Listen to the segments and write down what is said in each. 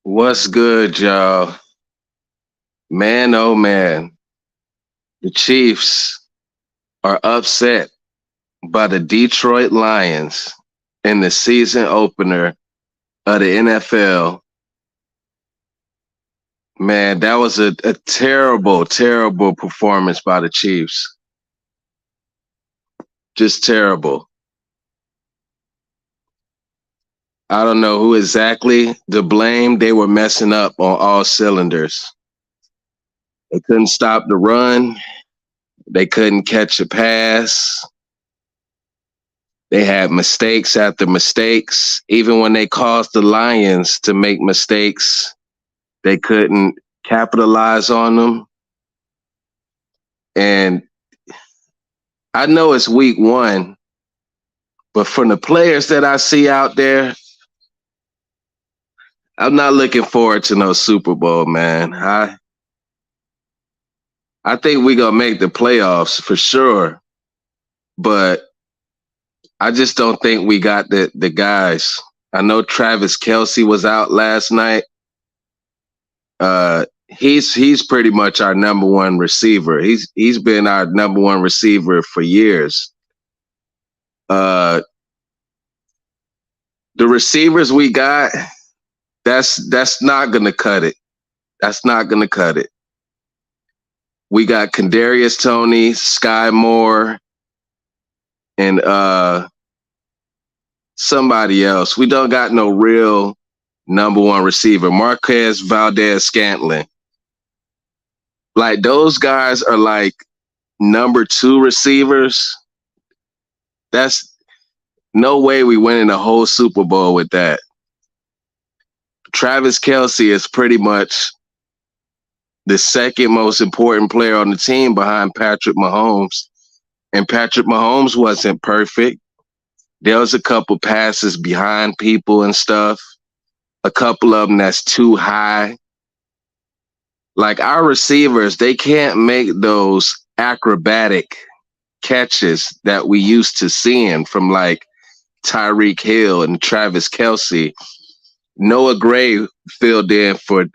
What's good, y'all? Man, oh man, the Chiefs are upset by the Detroit Lions in the season opener of the NFL. Man, that was a terrible, terrible performance by the Chiefs. Just terrible. I don't know who exactly to blame. They were messing up on all cylinders. They couldn't stop the run. They couldn't catch a pass. They had mistakes after mistakes. Even when they caused the Lions to make mistakes, they couldn't capitalize on them. And I know it's week one, but from the players that I see out there, I'm not looking forward to no Super Bowl, man. I think we're gonna make the playoffs for sure, but I just don't think we got the guys. I know Travis Kelce was out last night. He's pretty much our number one receiver. He's been our number one receiver for years. Uh, the receivers we got, that's not gonna cut it. That's not gonna cut it. We got Kadarius Toney, Sky Moore, and somebody else. We don't got no real number one receiver. Marquez Valdez-Scantling. Like those guys are like number two receivers. That's no way we winning a whole Super Bowl with that. Travis Kelce is pretty much the second most important player on the team behind Patrick Mahomes. And Patrick Mahomes wasn't perfect. There was a couple passes behind people and stuff. A couple of them that's too high. Like our receivers, they can't make those acrobatic catches that we used to seeing from like Tyreek Hill and Travis Kelce. Noah Gray filled in for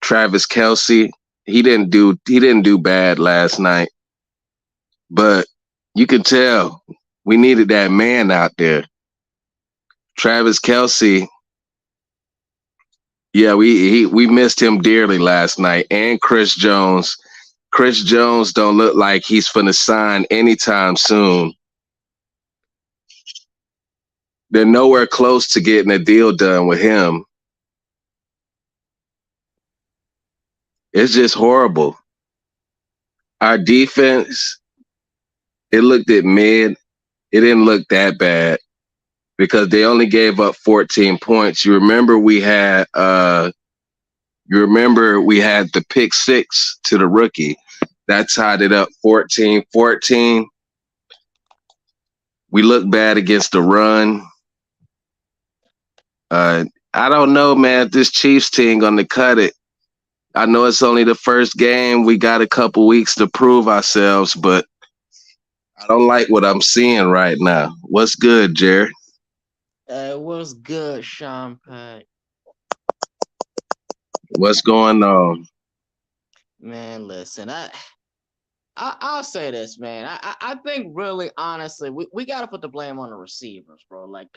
Travis Kelce. He didn't do bad last night, but you can tell we needed that man out there. Travis Kelce, yeah, we missed him dearly last night, and Chris Jones. Chris Jones don't look like he's finna sign anytime soon. They're nowhere close to getting a deal done with him. It's just horrible. Our defense, it looked at mid. It didn't look that bad because they only gave up 14 points. You remember we had the pick six to the rookie. That tied it up 14-14. We look bad against the run. I don't know, man, if this Chiefs team gonna cut it. I know it's only the first game. We got a couple weeks to prove ourselves, but I don't like what I'm seeing right now. What's good, Jared? What's good, Sean Pack? What's going on? Man, listen, I'll say this, man. I think really honestly, we gotta put the blame on the receivers, bro. Like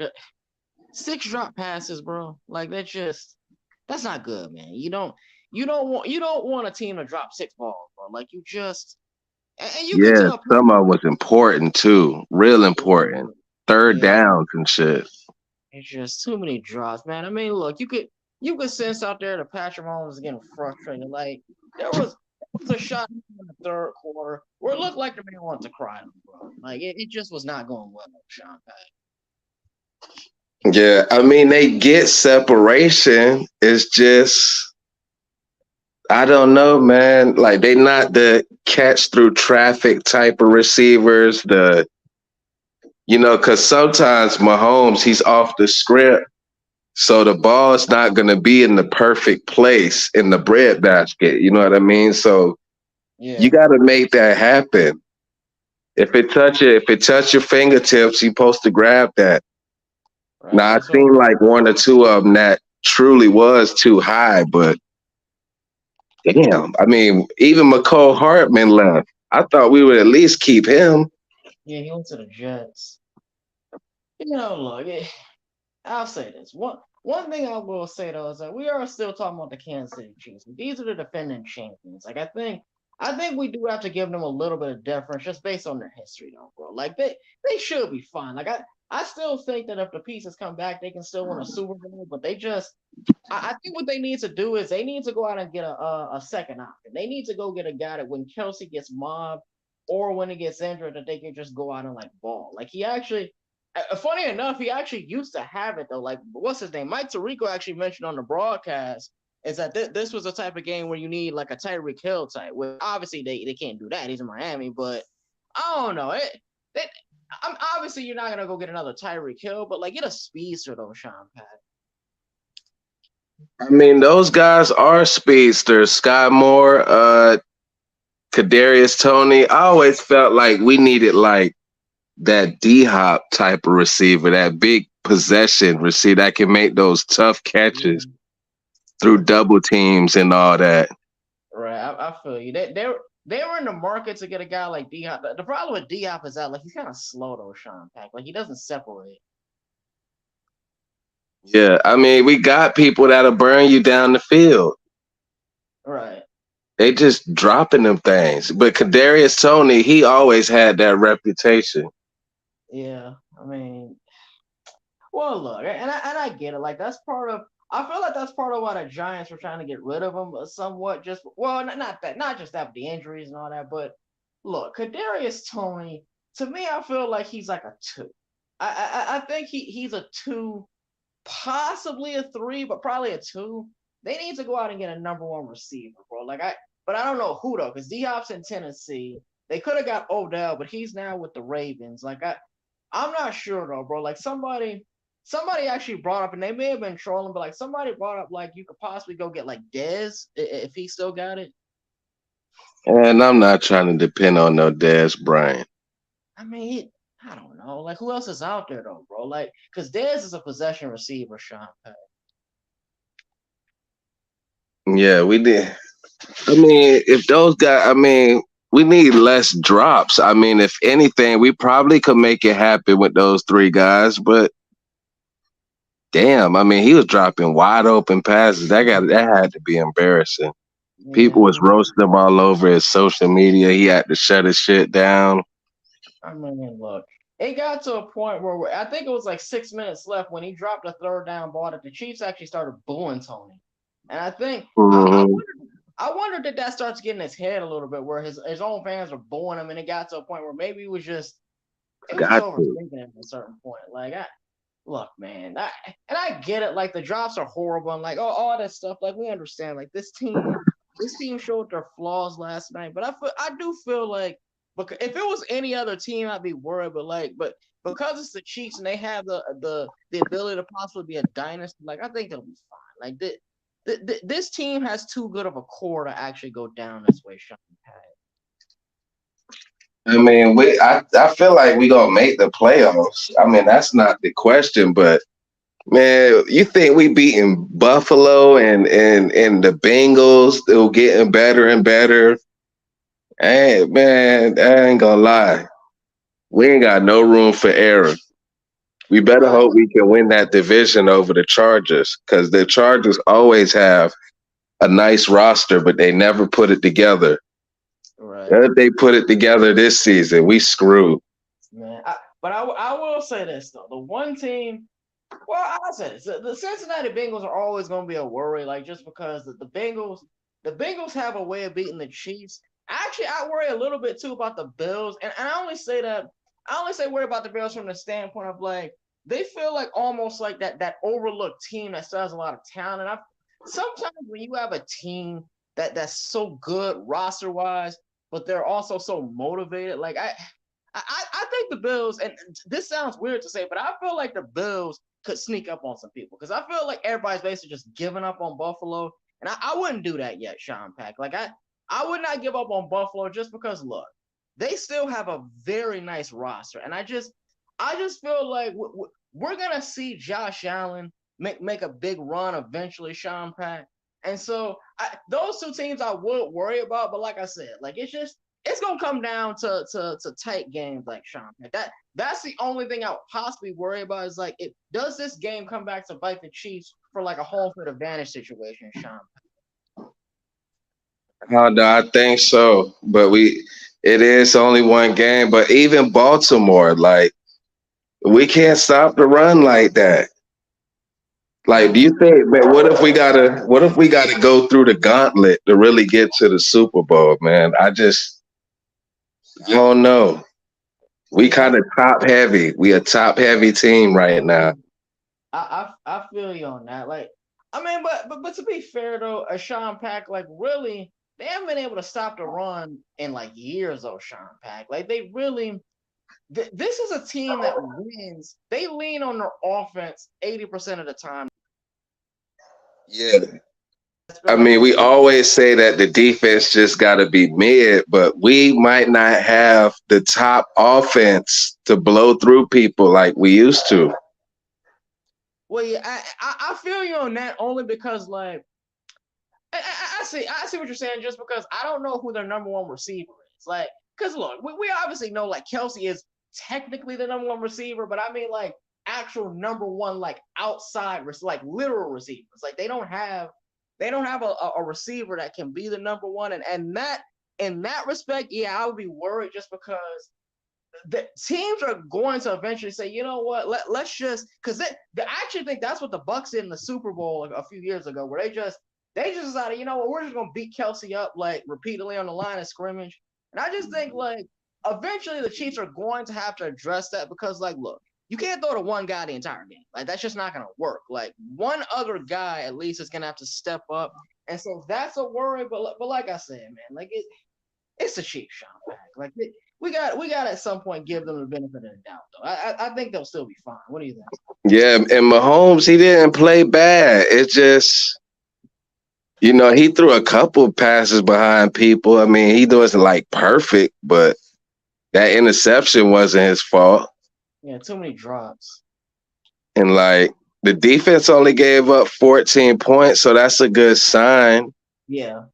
6 drop passes, bro. Like that's not good, man. You don't want a team to drop 6 balls, bro. Like you just and you could Yeah, tell some of it was important too. Real important. Third yeah, downs and shit. it's just too many drops, man. I mean, look, you could sense out there that Patrick Mahomes was getting frustrated. Like there was a shot in the third quarter where it looked like the man wanted to cry, bro. Like it just was not going well, Sean Yeah, I mean they get separation. It's just I don't know, man. Like they not the catch through traffic type of receivers. Because sometimes Mahomes he's off the script, so the ball is not going to be in the perfect place in the breadbasket. You know what I mean? So you Yeah, got to make that happen. If it touch your fingertips, you're supposed to grab that. right. Now I That's what seen like one or two of them that truly was too high. But damn, I mean, even McCole Hartman left. I thought we would at least keep him. Yeah, he went to the Jets. Look, I'll say this. One thing I will say though is that we are still talking about the Kansas City Chiefs. These are the defending champions. Like I think we do have to give them a little bit of deference just based on their history, though, bro. Like they should be fine. Like I still think that if the pieces come back, they can still win a Super Bowl. But I think what they need to do is they need to go out and get a second option. They need to go get a guy that when Kelsey gets mobbed or when he gets injured, that they can just go out and like ball. Like he actually, funny enough, he actually used to have it though. Like what's his name? Mike Tirico actually mentioned on the broadcast is that this was a type of game where you need like a Tyreek Hill type. Well, obviously they can't do that. He's in Miami, but I don't know. I'm obviously you're not gonna go get another Tyreek Hill, but like get a speedster though, Sean Pat. I mean, those guys are speedsters. Sky Moore, Kadarius Toney. I always felt like we needed like that D Hop type of receiver, that big possession receiver that can make those tough catches through double teams and all that. Right, I feel you. They were in the market to get a guy like D Hop. The problem with D Hop is that like he's kind of slow though, Sean Pack. Like he doesn't separate. Yeah, I mean, we got people that'll burn you down the field. Right. They just dropping them things. But Kadarius Toney, he always had that reputation. Yeah, I mean, well, look, and I get it. Like that's part of. I feel like that's part of why the Giants were trying to get rid of him, somewhat. Just well, not that, not just that, but the injuries and all that. But look, Kadarius Toney, to me, I feel like he's like a two. I think he's a two, possibly a three, but probably a two. They need to go out and get a number one receiver, bro. But I don't know who though, because D Hop's in Tennessee. They could have got Odell, but he's now with the Ravens. I'm not sure though, bro. Like somebody actually brought up, and they may have been trolling, but like somebody brought up like you could possibly go get like Dez if he still got it. And I'm not trying to depend on no Dez Bryant. I mean, I don't know. Like who else is out there though, bro? Like because Dez is a possession receiver, Sean Payne. Yeah, we did. I mean, if those guys, I mean, we need less drops. I mean, if anything, we probably could make it happen with those three guys, but damn, I mean, he was dropping wide open passes. That had to be embarrassing. People was Yeah, roasting him all over his social media. He had to shut his shit down. I mean, look, it got to a point where I think it was like 6 minutes left when he dropped a third down ball that the Chiefs actually started booing Tony. And I think Mm-hmm. I wondered that starts getting his head a little bit where his own fans are booing him, and it got to a point where maybe it was just Got to. overthinking it at a certain point. Like look, man, I get it. Like the drops are horrible and like all that stuff. Like we understand. Like this team showed their flaws last night, but I do feel like because if it was any other team, I'd be worried. But because it's the Chiefs and they have the ability to possibly be a dynasty, like I think they'll be fine. Like this team has too good of a core to actually go down this way, Sean. I mean, I feel like we gonna make the playoffs. I mean, that's not the question, but man, you think we beating Buffalo and the Bengals? They're getting better and better. Hey, man, I ain't gonna lie. We ain't got no room for error. We better Right, hope we can win that division over the Chargers because the Chargers always have a nice roster, but they never put it together. right. If they put it together this season, we screwed. Man, I will say this though. The one team, well, I'll say this: the Cincinnati Bengals are always going to be a worry, like just because the Bengals have a way of beating the Chiefs. Actually, I worry a little bit too about the Bills, and I only say that I only say worry about the Bills from the standpoint of like they feel like almost like that overlooked team that still has a lot of talent. And sometimes when you have a team that's so good roster wise, but they're also so motivated, like I think the Bills, and this sounds weird to say, but I feel like the Bills could sneak up on some people because I feel like everybody's basically just giving up on Buffalo, and I wouldn't do that yet, Sean Pack. Like I would not give up on Buffalo just because look, they still have a very nice roster, and I just feel like we're gonna see Josh Allen make a big run eventually, Sean Pack. And so those two teams I would worry about, but like I said, like it's gonna come down to tight games like Sean Pack. That's the only thing I would possibly worry about is like does this game come back to bite the Chiefs for like a home field advantage situation, Sean? No, I think so, but it is only one game. But even Baltimore, like we can't stop the run like that. Like, do you think, man? What if we gotta go through the gauntlet to really get to the Super Bowl, man? I don't know. We Yeah, kind of top heavy. We a top heavy team right now. I feel you on that. Like, I mean, but to be fair though, a Sean Pack, like really, they haven't been able to stop the run in like years. Though Sean Pack, like they really, this is a team that wins. They lean on their offense 80% of the time. Yeah. I mean, we always say that the defense just got to be mid, but we might not have the top offense to blow through people like we used to. Well, yeah, I feel you on that only because like I see what you're saying. Just because I don't know who their number one receiver is, like because look, we obviously know like Kelsey is technically the number one receiver, but I mean like actual number one like outside like literal receivers. Like they don't have a receiver that can be the number one, and that in that respect, yeah, I would be worried just because the teams are going to eventually say, you know what, let's just because I actually think that's what the Bucks did in the Super Bowl a few years ago, where they just decided, you know what, we're just gonna beat Kelsey up like repeatedly on the line of scrimmage. And I just think like eventually the Chiefs are going to have to address that because like look, you can't throw to one guy the entire game. Like that's just not gonna work. Like one other guy at least is gonna have to step up. And so that's a worry, but like I said, man, like it's a cheap shot back. Like we got at some point give them the benefit of the doubt though. I think they'll still be fine. What do you think? Yeah, and Mahomes, he didn't play bad. It just, he threw a couple passes behind people. I mean, he wasn't like perfect, but that interception wasn't his fault. Yeah, too many drops. And like the defense only gave up 14 points, so that's a good sign. Yeah.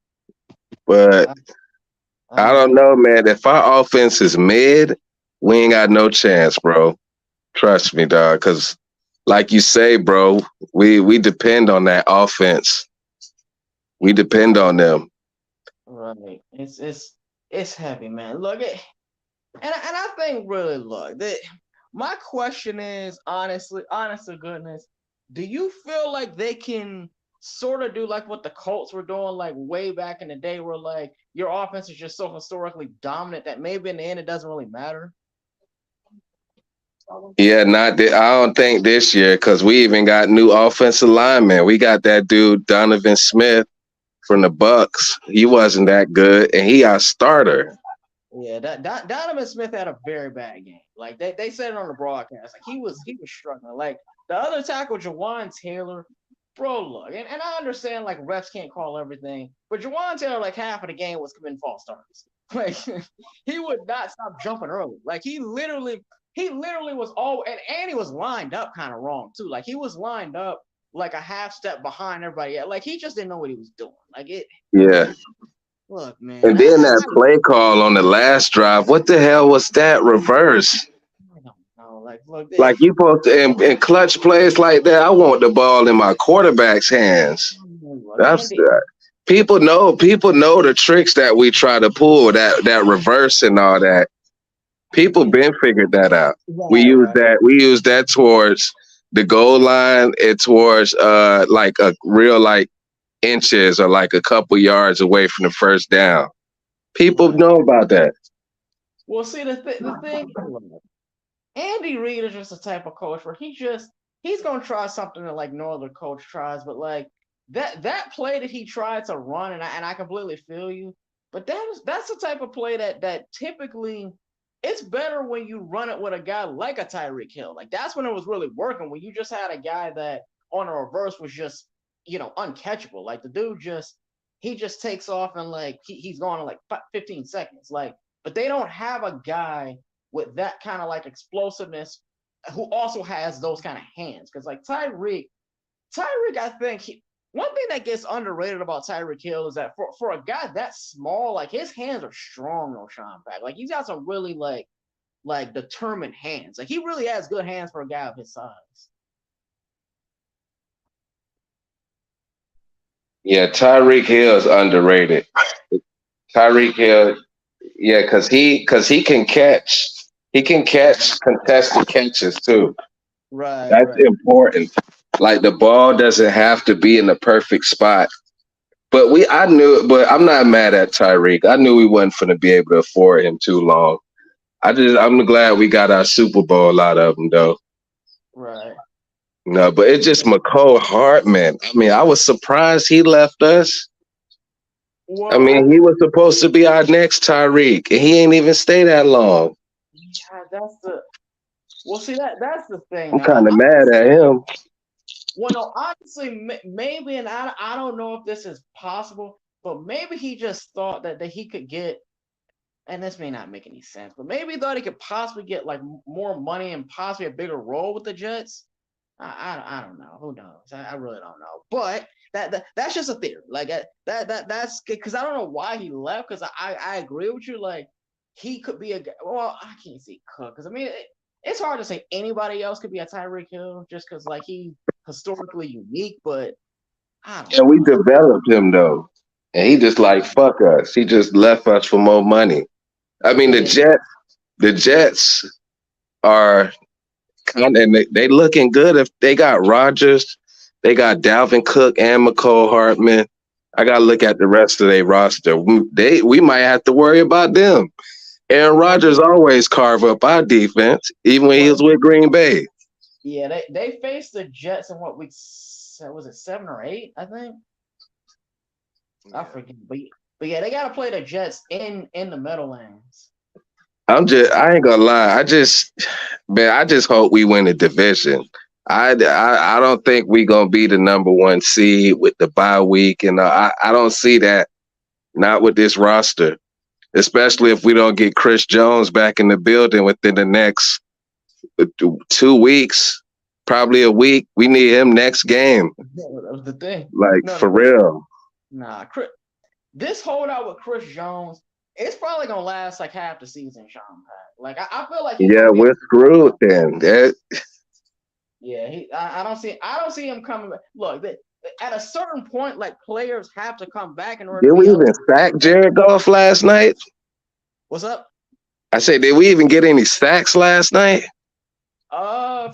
But I don't know, man. If our offense is mid, we ain't got no chance, bro. Trust me, dog. Because, like you say, bro, we depend on that offense. We depend on them. Right. It's heavy, man. Look, and I think really look that my question is honestly, honest to goodness, do you feel like they can sort of do like what the Colts were doing like way back in the day where like your offense is just so historically dominant that maybe in the end it doesn't really matter? Yeah, I don't think this year because we even got new offensive linemen. We got that dude Donovan Smith from the Bucks. He wasn't that good, and he our starter. Yeah, Donovan Smith had a very bad game. Like they said it on the broadcast. Like he was struggling. Like the other tackle, Jawan Taylor, bro, look, and I understand like refs can't call everything, but Jawan Taylor, like half of the game was committing false starts. Like he would not stop jumping early. Like he literally was all and he was lined up kind of wrong too. Like he was lined up like a half step behind everybody. Like he just didn't know what he was doing. Like it. Yeah. Look, man. And then that play call on the last drive, what the hell was that reverse? I don't know. Like, look, Like you supposed to in clutch plays like that, I want the ball in my quarterback's hands. That's that. People know the tricks that we try to pull, that reverse and all that. People been figured that out. We use that towards the goal line and towards like a real like inches or like a couple yards away from the first down. People know about that. Well, see the thing, Andy Reid is just the type of coach where he's gonna try something that like no other coach tries, but like that play that he tried to run, and I completely feel you, but that's the type of play that typically it's better when you run it with a guy like a Tyreek Hill. Like that's when it was really working, when you just had a guy that on a reverse was just uncatchable. Like the dude he just takes off and like he's gone in like 15 seconds. Like, but they don't have a guy with that kind of like explosiveness who also has those kind of hands. Because like Tyreek, Tyreek, I think one thing that gets underrated about Tyreek Hill is that for a guy that small, like his hands are strong though, Sean Pack. Like he's got some really like determined hands. Like he really has good hands for a guy of his size. Yeah, Tyreek Hill is underrated. Tyreek Hill, yeah, because he can catch contested catches too. Right, That's right. important. Like the ball doesn't have to be in the perfect spot. But I knew it, but I'm not mad at Tyreek. I knew we wasn't going to be able to afford him too long. I'm glad we got our Super Bowl out of him though. Right. No, but it's just McCole Hartman. I mean, I was surprised he left us. I Well, mean, he was supposed to be our next Tyreek, and he ain't even stay that long. yeah, that's the well. See that's the thing. I'm Now, kind of mad at him. well, no, honestly, maybe, and I don't know if this is possible, but maybe he just thought that he could get, and this may not make any sense, but maybe he thought he could possibly get like more money and possibly a bigger role with the Jets. I don't know. Who knows? I really don't know. But that's just a theory. Like that's because I don't know why he left. Because I agree with you. Like he could be a guy. Well, I can't say could because I mean it's hard to say anybody else could be a Tyreek Hill just because like he historically unique. But I don't And we know. developed him though, and he just like fuck us. He just left us for more money. I mean, Yeah. The Jets are kind of, and they looking good. If they got Rodgers, they got Dalvin Cook and McCole Hartman. I got to look at the rest of their roster. We might have to worry about them. Aaron Well, Rodgers always carve up our defense, even when he was well, with Green Bay. yeah. They faced the Jets in what week? Was it 7 or 8? I think. I Yeah. forget, but yeah, they got to play the Jets in the Meadowlands. I ain't gonna lie. I just hope we win the division. I don't think we gonna be the number one seed with the bye week, and I don't see that. Not with this roster, especially if we don't get Chris Jones back in the building within the next 2 weeks, probably a week. We need him next game, That was the thing. like No, for real. nah. This holdout with Chris Jones, it's probably gonna last like half the season, Sean Pack. Like I feel like he's Yeah, gonna be. we're screwed then. Yeah, I don't see him coming back. Look, at a certain point, like players have to come back in order to Did we be even eligible. sack Jared Goff last night? What's up? I said, did we even get any sacks last night? Uh,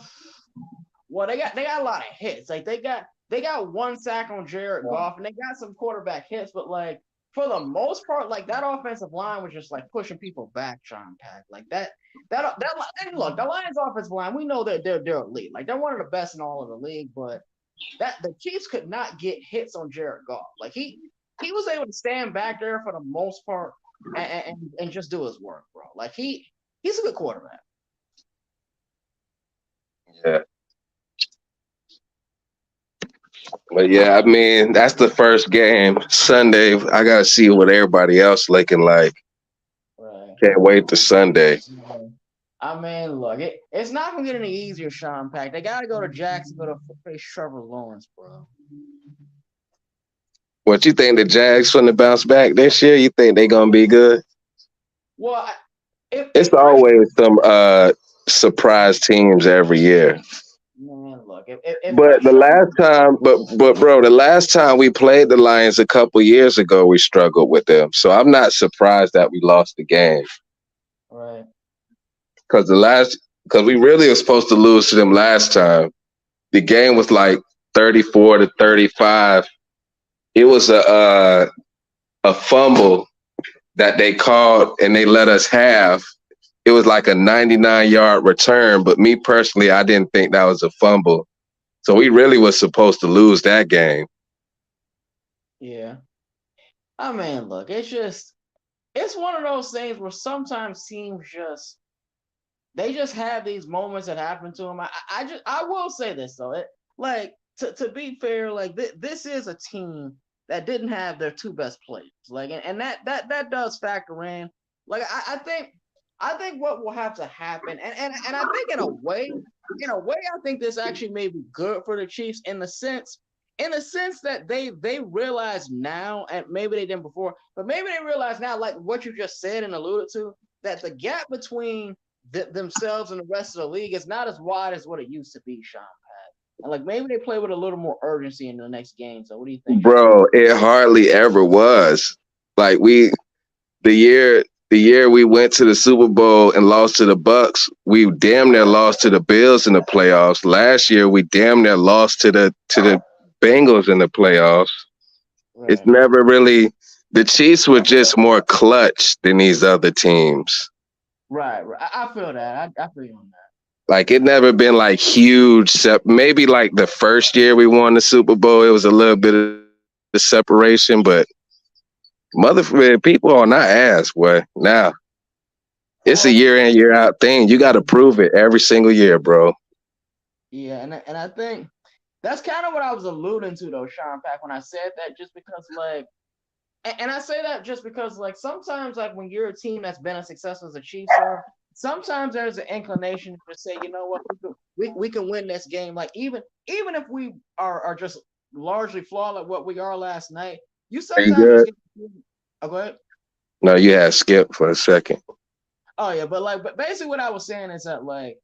well, they got a lot of hits. Like they got one sack on Jared Goff, and they got some quarterback hits, but like for the most part, like that offensive line was just like pushing people back, Sean Pack. Like and look, the Lions offensive line, we know that they're elite. Like they're one of the best in all of the league, but that the Chiefs could not get hits on Jared Goff. Like he was able to stand back there for the most part and just do his work, bro. Like he's a good quarterback. Yeah. But yeah, I mean, that's the first game. Sunday, I gotta see what everybody else looking like. Right. Can't wait to Sunday. I mean, look, it's not gonna get any easier, Sean Pack. They gotta go to Jacksonville to face Trevor Lawrence, bro. What you think the Jags finna bounce back this year? You think they gonna be good? Well, It's if Chris, always some surprise teams every year. man, look, if But Chris the Jones, last time, but bro, the last time we played the Lions a couple years ago, we struggled with them. So I'm not surprised that we lost the game right, because because we really were supposed to lose to them last time. The game was like 34-35. It was a fumble that they called and they let us have. It was like a 99-yard return, but me personally, I didn't think that was a fumble. So we really was supposed to lose that game. yeah. I mean, look, it's one of those things where sometimes teams they just have these moments that happen to them. I will say this though, like to be fair, like this is a team that didn't have their two best players, like and that does factor in. Like I think what will have to happen, and I think in a way, I think this actually may be good for the Chiefs in the sense that they realize now, and maybe they didn't before, but maybe they realize now, like what you just said and alluded to, that the gap between themselves and the rest of the league is not as wide as what it used to be, Sean. And like maybe they play with a little more urgency in the next game. So what do you think, Sean? Bro, it hardly ever was. Like the year we went to the Super Bowl and lost to the Bucks, we damn near lost to the Bills in the playoffs. Last year we damn near lost to the Bengals in the playoffs. It's Right, never really the Chiefs were just more clutch than these other teams. right. I feel that. I feel you on that. Like it never been like huge. Maybe like the first year we won the Super Bowl, it was a little bit of separation, but people on our ass, boy. Now it's a Oh, year in year out thing. You got to prove it every single year, bro. yeah, and I think that's kind of what I was alluding to though, Sean Pack, when I said that, just because like, and I say that just because like sometimes like when you're a team that's been as successful as the Chiefs are, sometimes there's an inclination to say, you know what, we can win this game. Like even if we are just largely flawed like what we are last night, you Are you sometimes just good? get. Oh, go ahead. No, you had Skip for a second. Oh yeah, but basically what I was saying is that like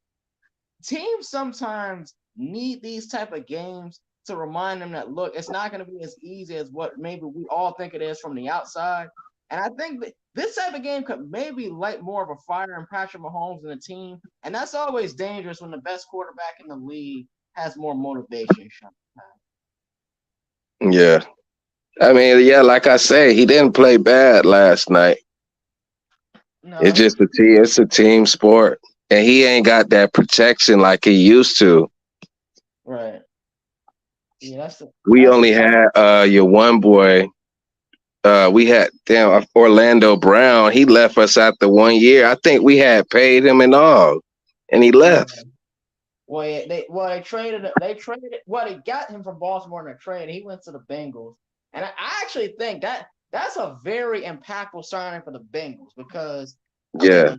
teams sometimes need these type of games to remind them that look, it's not going to be as easy as what maybe we all think it is from the outside. And I think that this type of game could maybe light more of a fire in Patrick Mahomes and the team, and that's always dangerous when the best quarterback in the league has more motivation. Yeah. I mean, yeah, like I say, he didn't play bad last night. No, It's just it's a team sport. And he ain't got that protection like he used to. right. Yeah, We that's the only had your one boy. We had Orlando Brown. He left us after 1 year. I think we had paid him and all, and he yeah. left. Well, yeah, they got him from Baltimore in a trade. He went to the Bengals, and I actually think that's a very impactful signing for the Bengals because I mean Yeah,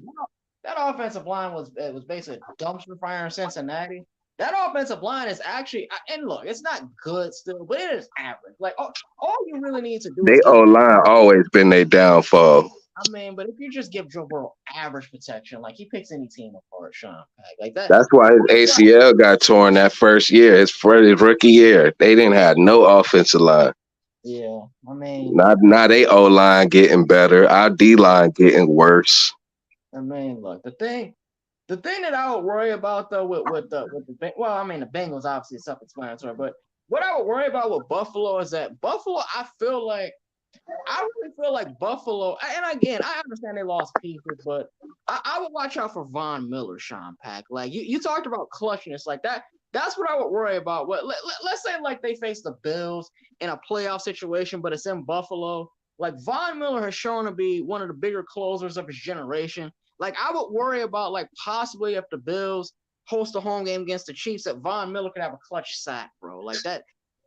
that offensive line was basically a dumpster fire in Cincinnati. That offensive line is actually, and look, it's not good still, but it is average. Like all you really need to do they is give O Joe line Burrow. always been their downfall. I mean, but if you just give Joe Burrow average protection, like he picks any team apart, Sean, like that. That's why his ACL got torn that first year. His rookie year. They didn't have no offensive line. Yeah, I mean, Not they O line getting better. Our D line getting worse. look, the thing that I would worry about though with the well, I mean the Bengals obviously is self-explanatory, but what I would worry about with Buffalo is that Buffalo, I really feel like Buffalo, and again, I understand they lost pieces, but I would watch out for Von Miller, Sean Pack. Like you talked about clutchness, like that. That's what I would worry about. Let's say like they face the Bills in a playoff situation, but it's in Buffalo. Like Von Miller has shown to be one of the bigger closers of his generation. Like I would worry about like possibly if the Bills host a home game against the Chiefs, that Von Miller could have a clutch sack, bro. Like that.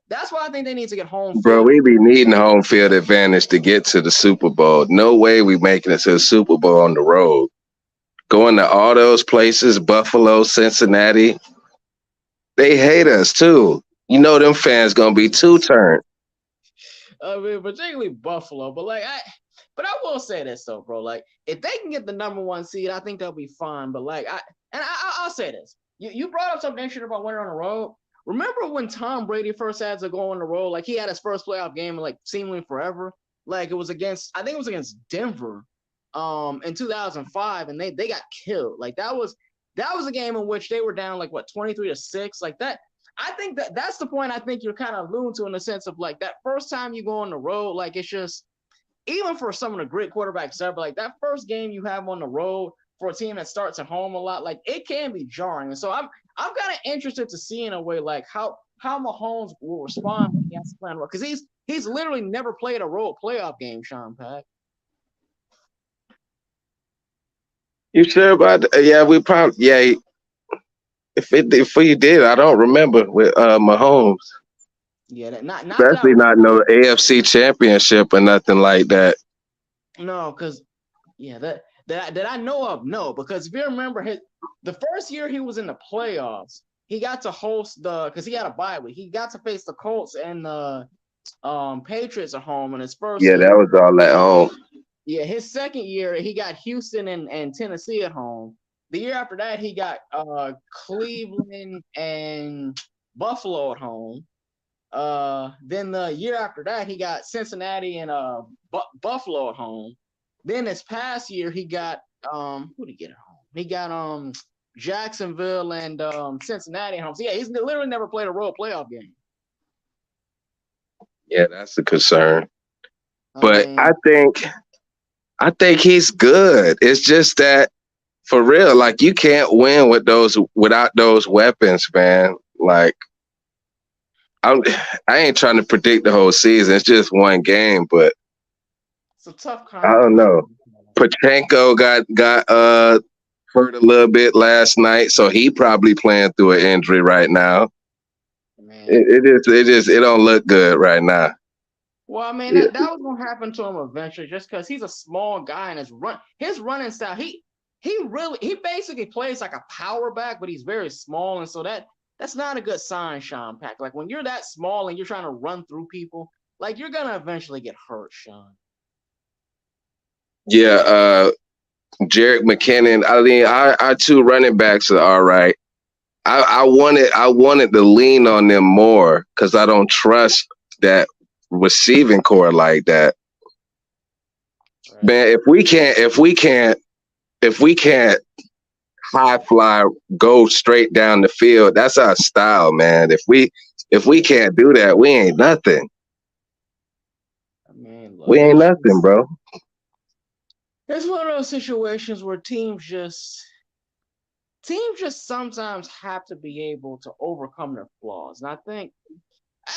That's why I think they need to get home Bro, field. we be needing home field advantage to get to the Super Bowl. No way we making it to the Super Bowl on the road. Going to all those places, Buffalo, Cincinnati, they hate us too. You know them fans gonna be too turned. I mean, particularly Buffalo, but I will say this though, bro. Like, if they can get the number one seed, I think they'll be fine. But I'll say this. You brought up something interesting about winning on the road. Remember when Tom Brady first had to go on the road? Like he had his first playoff game in like seemingly forever. Like I think it was against Denver, in 2005, and they got killed. Like that was a game in which they were down like what 23-6, like that. I think that's the point I think you're kind of alluding to in the sense of like that first time you go on the road, like it's just even for some of the great quarterbacks ever, like that first game you have on the road for a team that starts at home a lot, like it can be jarring. And so I'm kind of interested to see in a way like how Mahomes will respond when he has to play on the road, because he's literally never played a road playoff game, Sean Pack. You sure about that? Yeah, we probably if we did, I don't remember with Mahomes. Yeah, not that I Especially not recall. no AFC championship or nothing like that. No, because yeah, that I know of, no. Because if you remember the first year he was in the playoffs, he got to host because he had a bye week. He got to face the Colts and the Patriots at home in his first Yeah, year. that was all at home. Yeah, his second year he got Houston and Tennessee at home. The year after that he got Cleveland and Buffalo at home. Then the year after that he got Cincinnati and Buffalo at home. Then this past year he got who did he get at home? He got Jacksonville and Cincinnati at home. So yeah, he's literally never played a road playoff game. Yeah, that's a concern. But I think he's good. It's just that for real, like you can't win without those weapons, man. Like I ain't trying to predict the whole season. It's just one game, but it's a tough I don't know. Pachenko got hurt a little bit last night, so he probably playing through an injury right now. Man. It don't look good right now. Well, I mean, that was gonna happen to him eventually, just because he's a small guy and his running style, he basically plays like a power back, but he's very small, and so that's not a good sign, Sean Pack. Like when you're that small and you're trying to run through people, like you're gonna eventually get hurt, Sean. Yeah, Jerick McKinnon. I mean, our two running backs are all right. I wanted to lean on them more because I don't trust that receiving core like that. Right. Man, if we can't high fly, go straight down the field, that's our style, man. If we can't do that, we ain't nothing. We ain't nothing, bro. It's one of those situations where teams just sometimes have to be able to overcome their flaws. And I think,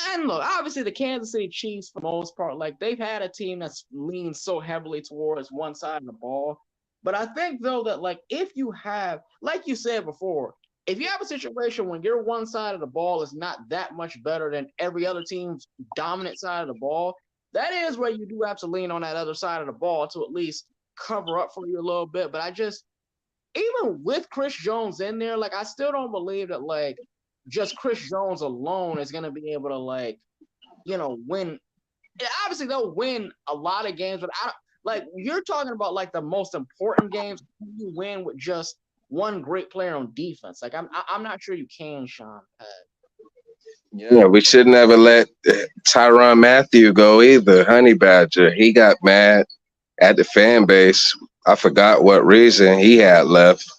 and look, obviously the Kansas City Chiefs, for the most part, like they've had a team that's leaned so heavily towards one side of the ball. But I think, though, that like if you have, like you said before, if you have a situation when your one side of the ball is not that much better than every other team's dominant side of the ball, that is where you do have to lean on that other side of the ball to at least cover up for you a little bit. But even with Chris Jones in there, like I still don't believe that like just Chris Jones alone is going to be able to like, win. Obviously they'll win a lot of games, but you're talking about like the most important games you win with just one great player on defense. Like I'm not sure you can, Sean. Yeah, we should never let Tyrann Mathieu go either. Honey Badger, he got mad at the fan base. I forgot what reason he had left.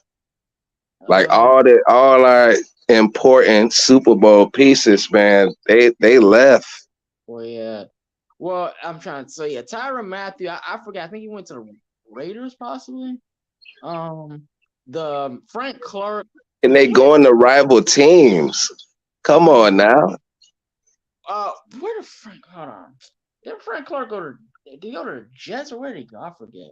Like all our important Super Bowl pieces, man, they left. Well, yeah. Well, I'm trying to say, Tyrann Mathieu, I forgot. I think he went to the Raiders, possibly. The Frank Clark. And they going to rival teams. Come on now. Where did Frank? Hold on. Did Frank Clark go to? Did he go to the Jets or where did he go? I forget.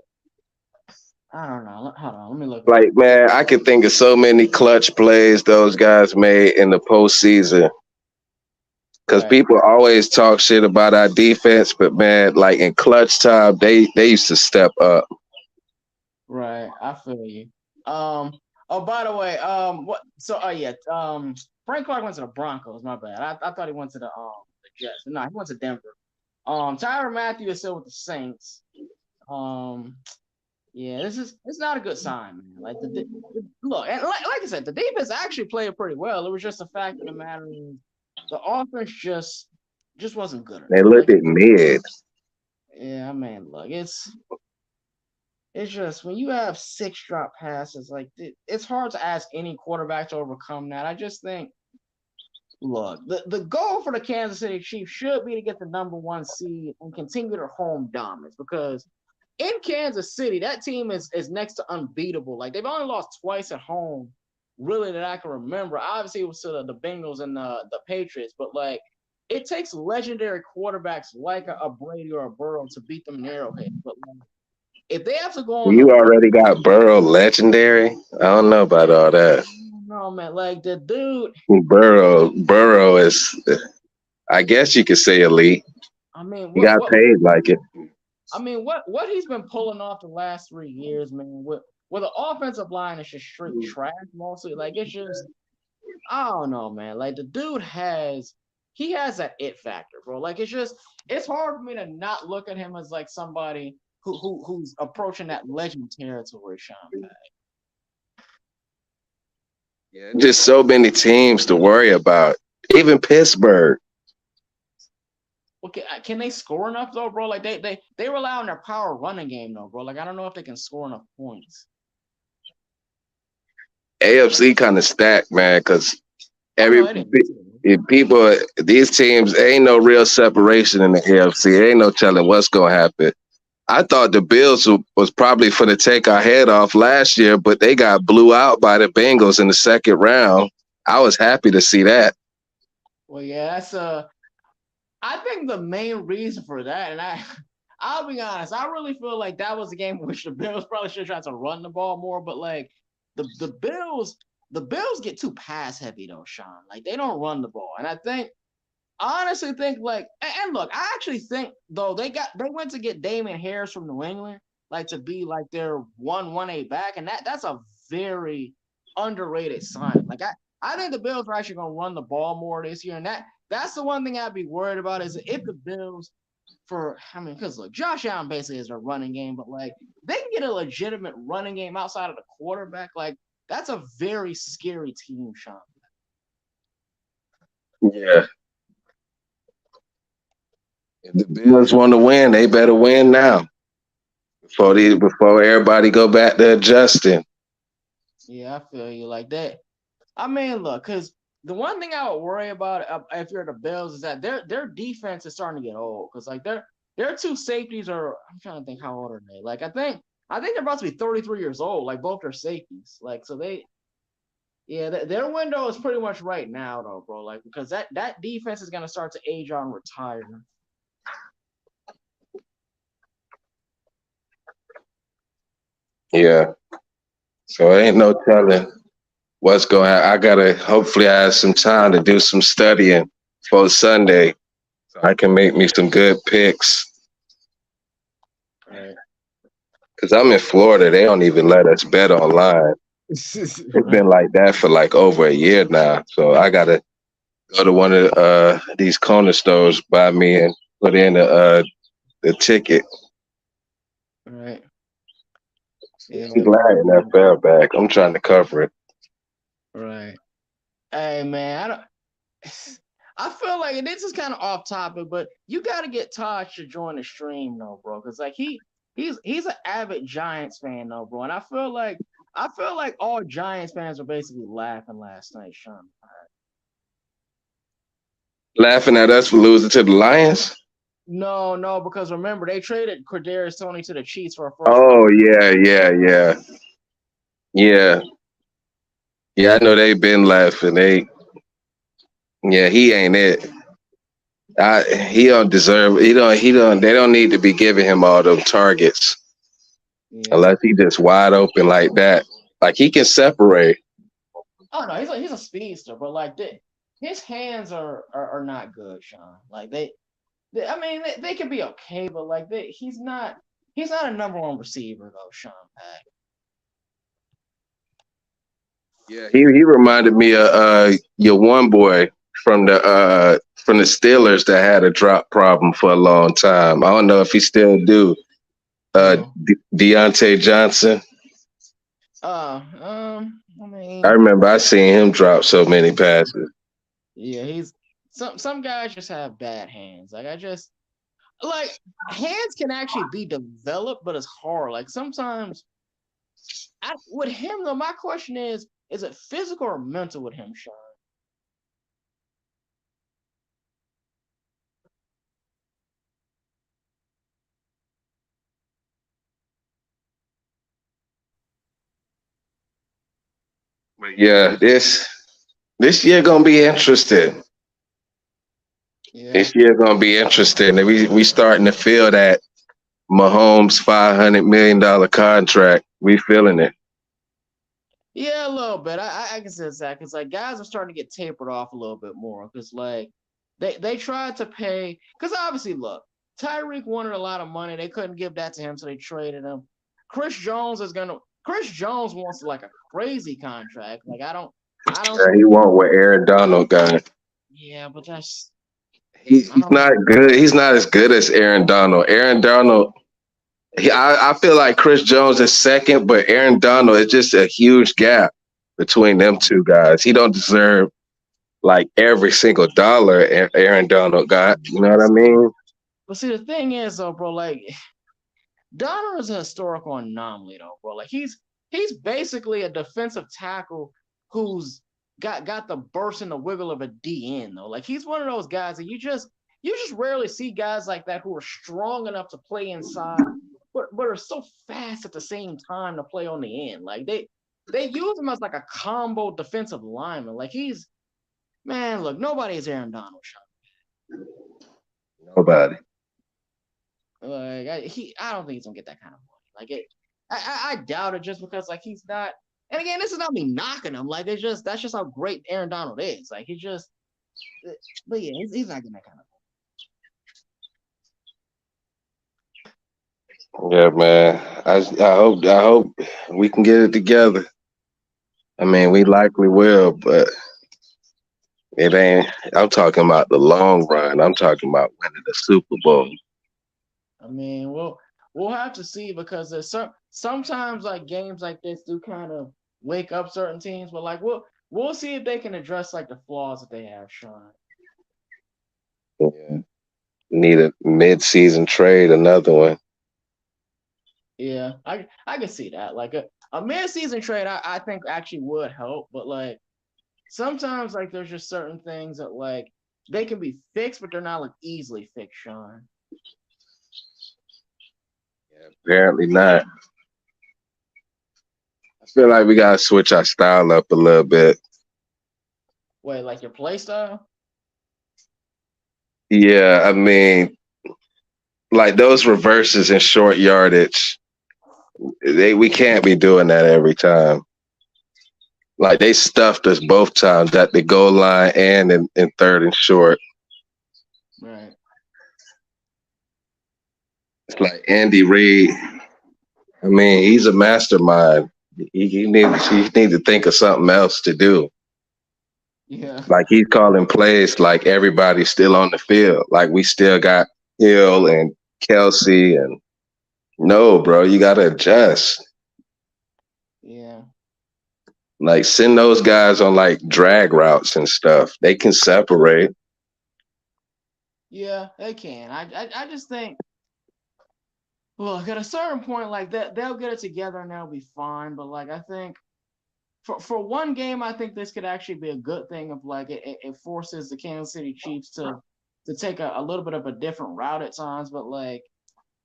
I don't know. Hold on. Let me look. Like, man, I could think of so many clutch plays those guys made in the postseason. Because people always talk shit about our defense, but man, like in clutch time, they used to step up. Right, I feel you. Oh, by the way, what? So, Frank Clark went to the Broncos. My bad. I thought he went to the Jets. No, he went to Denver. Tyrann Mathieu is still with the Saints. Yeah, it's not a good sign, man. Like look, and like I said, the defense actually played pretty well. It was just the fact of the matter is the offense just wasn't good enough. They looked at mid. Yeah, I mean, look, it's just when you have 6 drop passes, like it's hard to ask any quarterback to overcome that. I just think, look, the goal for the Kansas City Chiefs should be to get the number 1 seed and continue their home dominance because in Kansas City, that team is next to unbeatable. Like they've only lost twice at home, really, that I can remember. Obviously, it was to the Bengals and the Patriots, but like it takes legendary quarterbacks like a Brady or a Burrow to beat them in Arrowhead. But like, if they have to go on, you already got Burrow legendary. I don't know about all that. No, man, like the dude. Burrow is, I guess you could say elite. I mean, he got paid like it. I mean, what he's been pulling off the last 3 years, man, with the offensive line is just straight trash mostly. Like it's just I don't know, man. Like the dude he has that it factor, bro. Like it's hard for me to not look at him as like somebody who's approaching that legend territory, Sean Payton. Yeah, just so many teams to worry about. Even Pittsburgh. Okay, can they score enough though, bro? Like they rely on their power running game though, bro. Like I don't know if they can score enough points. AFC kind of stacked, man, because Oh every no, it is. people, these teams, ain't no real separation in the AFC. Ain't no telling what's gonna happen. I thought the Bills was probably for to take our head off last year, but they got blew out by the Bengals in the second round. I was happy to see that. Well, yeah, that's I think the main reason for that, and I'll be honest, I really feel like that was a game in which the Bills probably should have tried to run the ball more, but like the Bills get too pass heavy though, Sean. Like they don't run the ball. And I honestly think like and look, I actually think though they went to get Damian Harris from New England, like to be like their 1-1A back, and that's a very underrated sign. Like I think the Bills are actually gonna run the ball more this year, and that's the one thing I'd be worried about is if the Bills because look, Josh Allen basically is a running game, but like they can get a legitimate running game outside of the quarterback, like that's a very scary team, Sean. Yeah. If the Bills want to win, they better win now before everybody go back to adjusting. Yeah, I feel you like that. I mean, look, because the one thing I would worry about if you're the Bills is that their defense is starting to get old. Because like their two safeties are, I'm trying to think how old are they? Like I think they're about to be 33 years old. Like both their safeties. Like so their window is pretty much right now though, bro. Like because that defense is gonna start to age on retire. Yeah. So ain't no telling what's going on. I gotta hopefully I have some time to do some studying for Sunday so I can make me some good picks. Right. Cause I'm in Florida, they don't even let us bet online. It's been like that for like over a year now. So I gotta go to one of these corner stores, buy me and put in the ticket. Right. Yeah. I'm glad NFL back. I'm trying to cover it. Right. Hey man, I feel like and this is kind of off topic, but you got to get Tosh to join the stream though, bro, because like he's an avid Giants fan though, bro, and I feel like all Giants fans are basically laughing last night, Sean. Laughing at us for losing to the Lions. No, because remember they traded Kadarius Toney to the Chiefs for a first Oh round. yeah. I know they've been laughing. He ain't it. He don't deserve. He don't. He don't. They don't need to be giving him all them targets Yeah. unless he just wide open like that. Like he can separate. Oh no, he's a speedster, but like his hands are not good, Sean. Like I mean, they can be okay, but like he's not a number one receiver though, Sean Pack. Yeah, he reminded me of your one boy from the Steelers that had a drop problem for a long time. I don't know if he still do. Deontay Johnson. I mean, I remember I seen him drop so many passes. yeah, he's some guys just have bad hands. Like I just like hands can actually be developed, but it's hard. Like sometimes with him though, my question is it physical or mental with him, Sean? But yeah, this year gonna be interesting. Yeah. This year gonna be interesting. We starting to feel that Mahomes $500 million contract. We feeling it. Yeah, a little bit. I can say that because like guys are starting to get tapered off a little bit more because like they tried to pay because obviously look Tyreek wanted a lot of money. They couldn't give that to him, so they traded him. Chris Jones wants like a crazy contract. Like I don't He see. won't what Aaron Donald got. Yeah, but that's I He's don't. not good. He's not as good as Aaron Donald. Aaron Donald. I feel like Chris Jones is second, but Aaron Donald is just a huge gap between them Yeah. two guys. He don't deserve like every single dollar Aaron Donald got. You know what I mean? But see, the thing is, though, bro, like Donald is a historical anomaly, though, bro. Like he's basically a defensive tackle who's got the burst and the wiggle of a DN, though. Like he's one of those guys that you just rarely see guys like that who are strong enough to play inside, but are so fast at the same time to play on the end. Like they use him as like a combo defensive lineman. Like he's man, look, nobody is Aaron Donald, Sean. Nobody. Like I don't think he's gonna get that kind of money. Like I doubt it just because like he's not. And again, this is not me knocking him. Like that's just how great Aaron Donald is. Like he just, but yeah, he's not getting that kind of Yeah, man. I hope we can get it together. I mean, we likely will, but it ain't. I'm talking about the long run. I'm talking about winning the Super Bowl. I mean, we'll have to see because there's sometimes like games like this do kind of wake up certain teams, but like we'll see if they can address like the flaws that they have, Sean. Yeah. Need a mid-season trade, another one. Yeah, I can see that. Like a mid-season trade, I think actually would help, but like sometimes like there's just certain things that like they can be fixed, but they're not like easily fixed, Sean. Yeah, apparently not. I feel like we gotta switch our style up a little bit. Wait, like your play style? Yeah, I mean, like those reverses in short yardage, we can't be doing that every time. Like they stuffed us both times at the goal line and in third and short. Right. It's like Andy Reid. I mean, he's a mastermind. He needs to think of something else to do. Yeah. Like he's calling plays like everybody's still on the field. Like we still got Hill and Kelsey and no, bro, you gotta adjust. Yeah. Like send those guys on like drag routes and stuff. They can separate. Yeah, they can. I just think look at a certain point like that they'll get it together and they'll be fine. But like I think for one game, I think this could actually be a good thing of like it forces the Kansas City Chiefs to take a little bit of a different route at times. But like,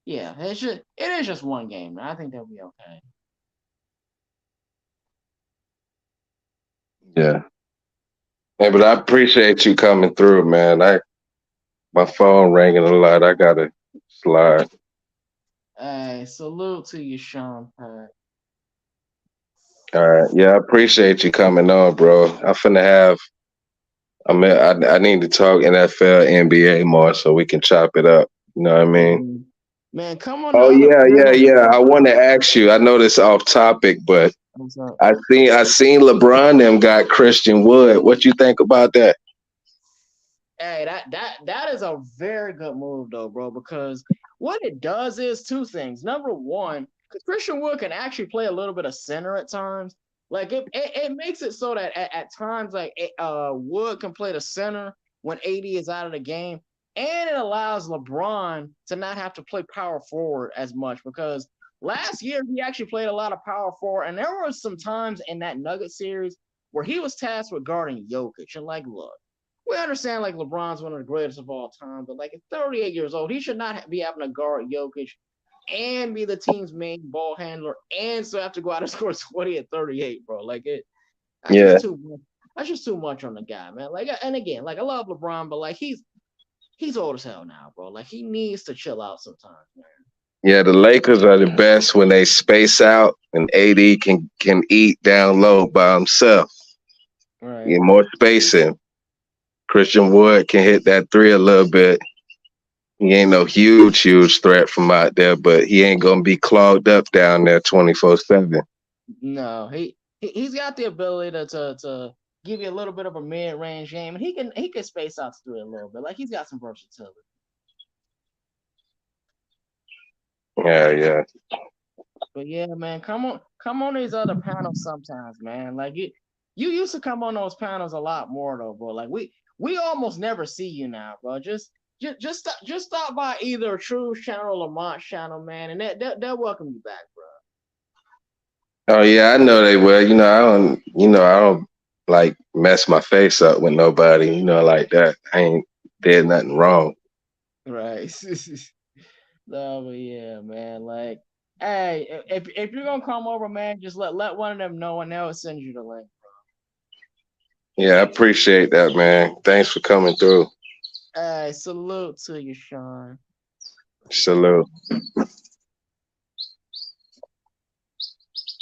yeah, it is just one game. I think they'll be okay. Yeah. Hey, but I appreciate you coming through, man. My phone ringing a lot. I gotta slide. Hey, salute to you, Sean Pack. All right. Yeah, I appreciate you coming on, bro. I need to talk NFL, NBA more so we can chop it up. You know what I mean? Man, come on the Oh other panel. yeah. I want to ask you. I know this is off topic, but What's up? I seen LeBron them got Christian Wood. What you think about that? Hey, that is a very good move though, bro, because what it does is two things. Number one, because Christian Wood can actually play a little bit of center at times. Like it makes it so that at times like Wood can play the center when AD is out of the game, and it allows LeBron to not have to play power forward as much because last year he actually played a lot of power forward, and there were some times in that Nugget series where he was tasked with guarding Jokic, and like, look, we understand like LeBron's one of the greatest of all time, but like at 38 years old, he should not be having to guard Jokic and be the team's main ball handler and still have to go out and score 20 at 38, bro. Like that's Yeah. just too much. That's just too much on the guy, man. Like, and again, like I love LeBron, but like he's old as hell now, bro. Like he needs to chill out sometimes, man. Yeah, the Lakers are the best when they space out and AD can eat down low by himself. Right. Get more spacing. Christian Wood can hit that three a little bit. He ain't no huge threat from out there, but he ain't gonna be clogged up down there 24/7. No, he's got the ability to give you a little bit of a mid range game, and he can space out to do it a little bit. Like he's got some versatility. Yeah, yeah. But yeah, man, come on these other panels sometimes, man. Like you used to come on those panels a lot more though, bro. Like we almost never see you now, bro. Just stop by either True's channel or Mont's channel, man, and they'll welcome you back, bro. Oh yeah, I know they will. I don't like mess my face up with nobody, like that. I ain't did nothing wrong. Right. No, but yeah, man. Like, hey, if you're gonna come over, man, just let one of them know, and they'll send you the link. Yeah, I appreciate that, man. Thanks for coming through. Hey, salute to you, Sean. Salute.